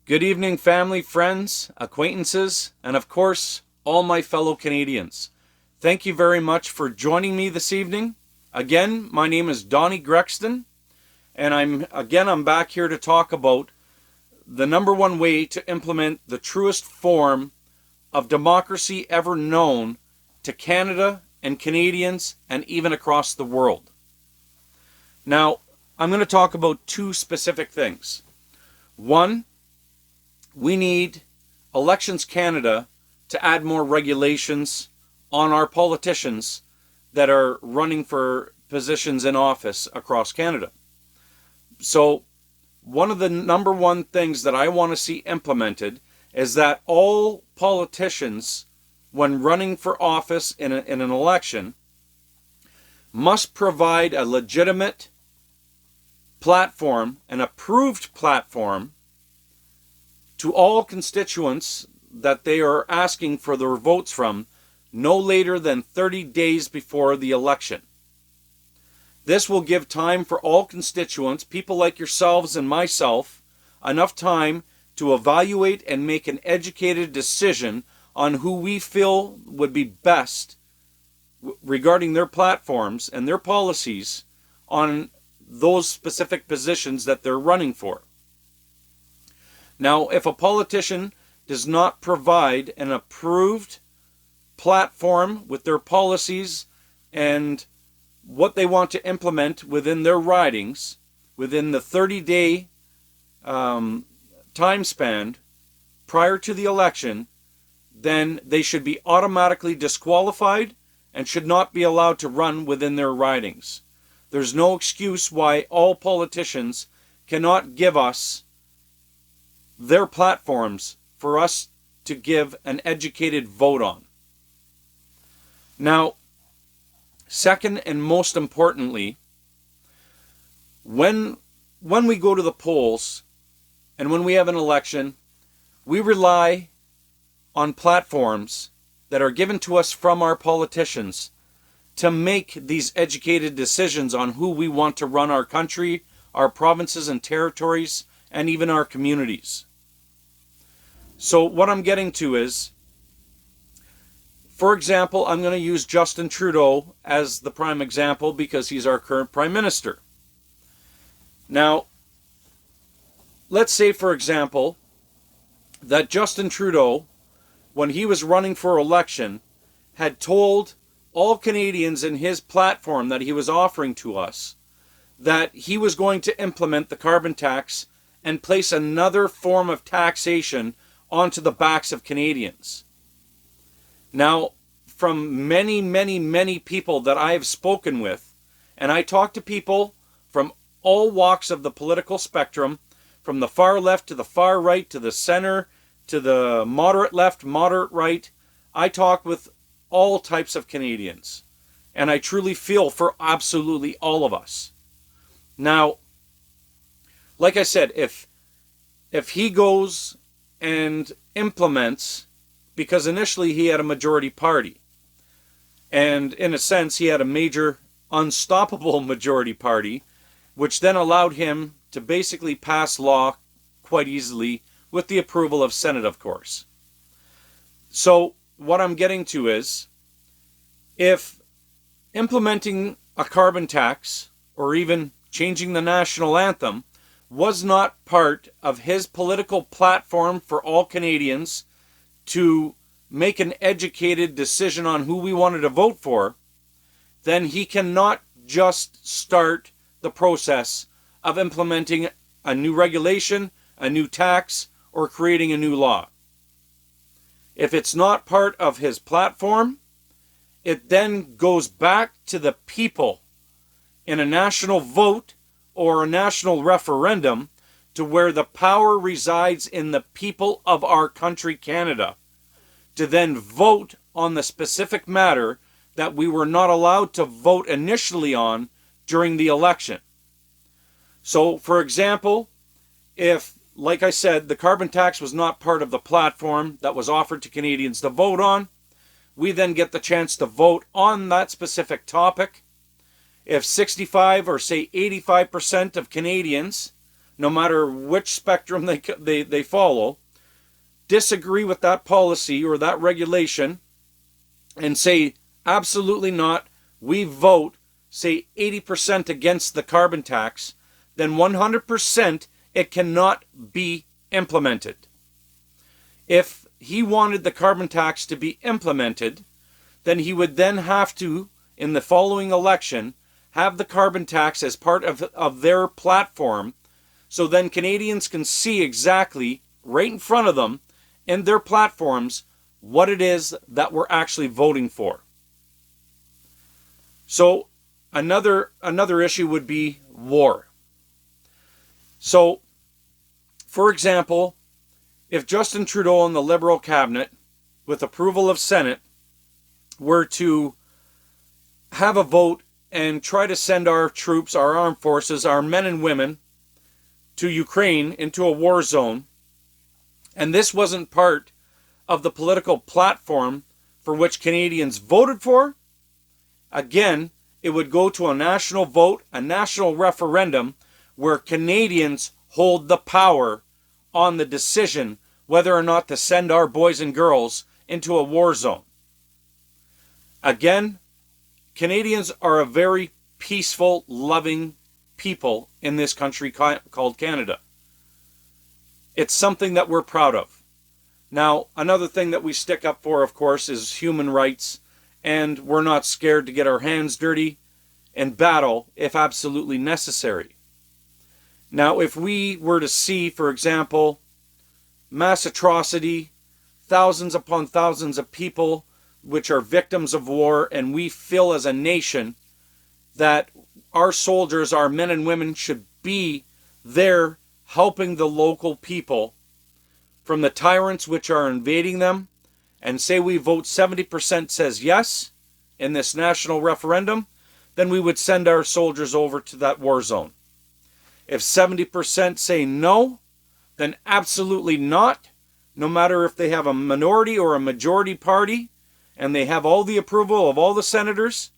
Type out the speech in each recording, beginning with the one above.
Good evening, family, friends, acquaintances, and of course, all my fellow Canadians. Thank you very much for joining me this evening. Again, my name is Donnie Grexton, and I'm back here to talk about the number one way to implement the truest form of democracy ever known to Canada and Canadians and even across the world. Now, I'm going to talk about two specific things. One, we need Elections Canada to add more regulations on our politicians that are running for positions in office across Canada. So, one of the number one things that I want to see implemented is that all politicians, when running for office in an election, must provide a legitimate platform, an approved platform, to all constituents that they are asking for their votes from no later than 30 days before the election. This will give time for all constituents, people like yourselves and myself, enough time to evaluate and make an educated decision on who we feel would be best regarding their platforms and their policies on those specific positions that they're running for. Now, if a politician does not provide an approved platform with their policies and what they want to implement within their ridings, within the 30-day time span prior to the election, then they should be automatically disqualified and should not be allowed to run within their ridings. There's no excuse why all politicians cannot give us their platforms for us to give an educated vote on. Now, second and most importantly, when we go to the polls and when we have an election, we rely on platforms that are given to us from our politicians to make these educated decisions on who we want to run our country, our provinces and territories, and even our communities. So what I'm getting to is, for example, I'm going to use Justin Trudeau as the prime example because he's our current prime minister. Now, let's say, for example, that Justin Trudeau, when he was running for election, had told all Canadians in his platform that he was offering to us that he was going to implement the carbon tax and place another form of taxation onto the backs of Canadians. Now, from many people that I have spoken with, and I talk to people from all walks of the political spectrum, from the far left to the far right to the center to the moderate left, moderate right, I talk with all types of Canadians. And I truly feel for absolutely all of us. Now, like I said, if he goes and implements, because initially he had a majority party, and in a sense he had a major unstoppable majority party, which then allowed him to basically pass law quite easily with the approval of Senate, of course. So what I'm getting to is, if implementing a carbon tax or even changing the national anthem was not part of his political platform for all Canadians to make an educated decision on who we wanted to vote for, then he cannot just start the process of implementing a new regulation, a new tax, or creating a new law. If it's not part of his platform, it then goes back to the people in a national vote or a national referendum, to where the power resides in the people of our country, Canada, to then vote on the specific matter that we were not allowed to vote initially on during the election. So, for example, if, like I said, the carbon tax was not part of the platform that was offered to Canadians to vote on, we then get the chance to vote on that specific topic. If 65 or say 85% of Canadians, no matter which spectrum they follow, disagree with that policy or that regulation and say, absolutely not, we vote, say 80% against the carbon tax, then 100% it cannot be implemented. If he wanted the carbon tax to be implemented, then he would then have to, in the following election, have the carbon tax as part of their platform, so then Canadians can see exactly, right in front of them, in their platforms, what it is that we're actually voting for. So another issue would be war. So, for example, if Justin Trudeau and the Liberal cabinet, with approval of Senate, were to have a vote and try to send our troops, our armed forces, our men and women to Ukraine into a war zone, and this wasn't part of the political platform for which Canadians voted for, again, it would go to a national vote, a national referendum, where Canadians hold the power on the decision whether or not to send our boys and girls into a war zone. Again, Canadians are a very peaceful, loving people in this country called Canada. It's something that we're proud of. Now, another thing that we stick up for, of course, is human rights, and we're not scared to get our hands dirty and battle if absolutely necessary. Now, if we were to see, for example, mass atrocity, thousands upon thousands of people which are victims of war, and we feel as a nation that our soldiers, our men and women, should be there helping the local people from the tyrants which are invading them, and say we vote 70% says yes in this national referendum, then we would send our soldiers over to that war zone. If 70% say no, then absolutely not, no matter if they have a minority or a majority party, and they have all the approval of all the senators.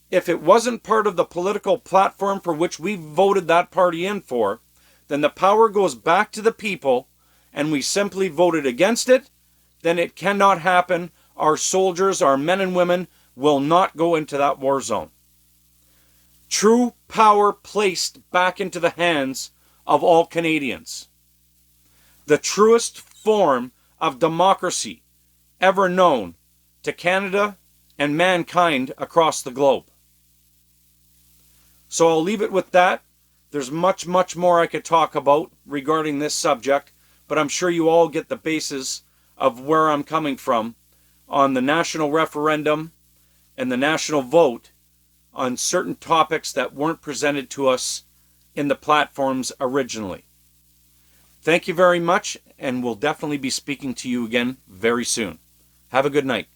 If it wasn't part of the political platform for which we voted that party in for, then the power goes back to the people, and we simply voted against it, then it cannot happen. Our soldiers, our men and women, will not go into that war zone. True power placed back into the hands of all Canadians. The truest form of democracy ever known to Canada and mankind across the globe. So I'll leave it with that. There's much, much more I could talk about regarding this subject, but I'm sure you all get the basis of where I'm coming from on the national referendum and the national vote on certain topics that weren't presented to us in the platforms originally. Thank you very much, and we'll definitely be speaking to you again very soon. Have a good night.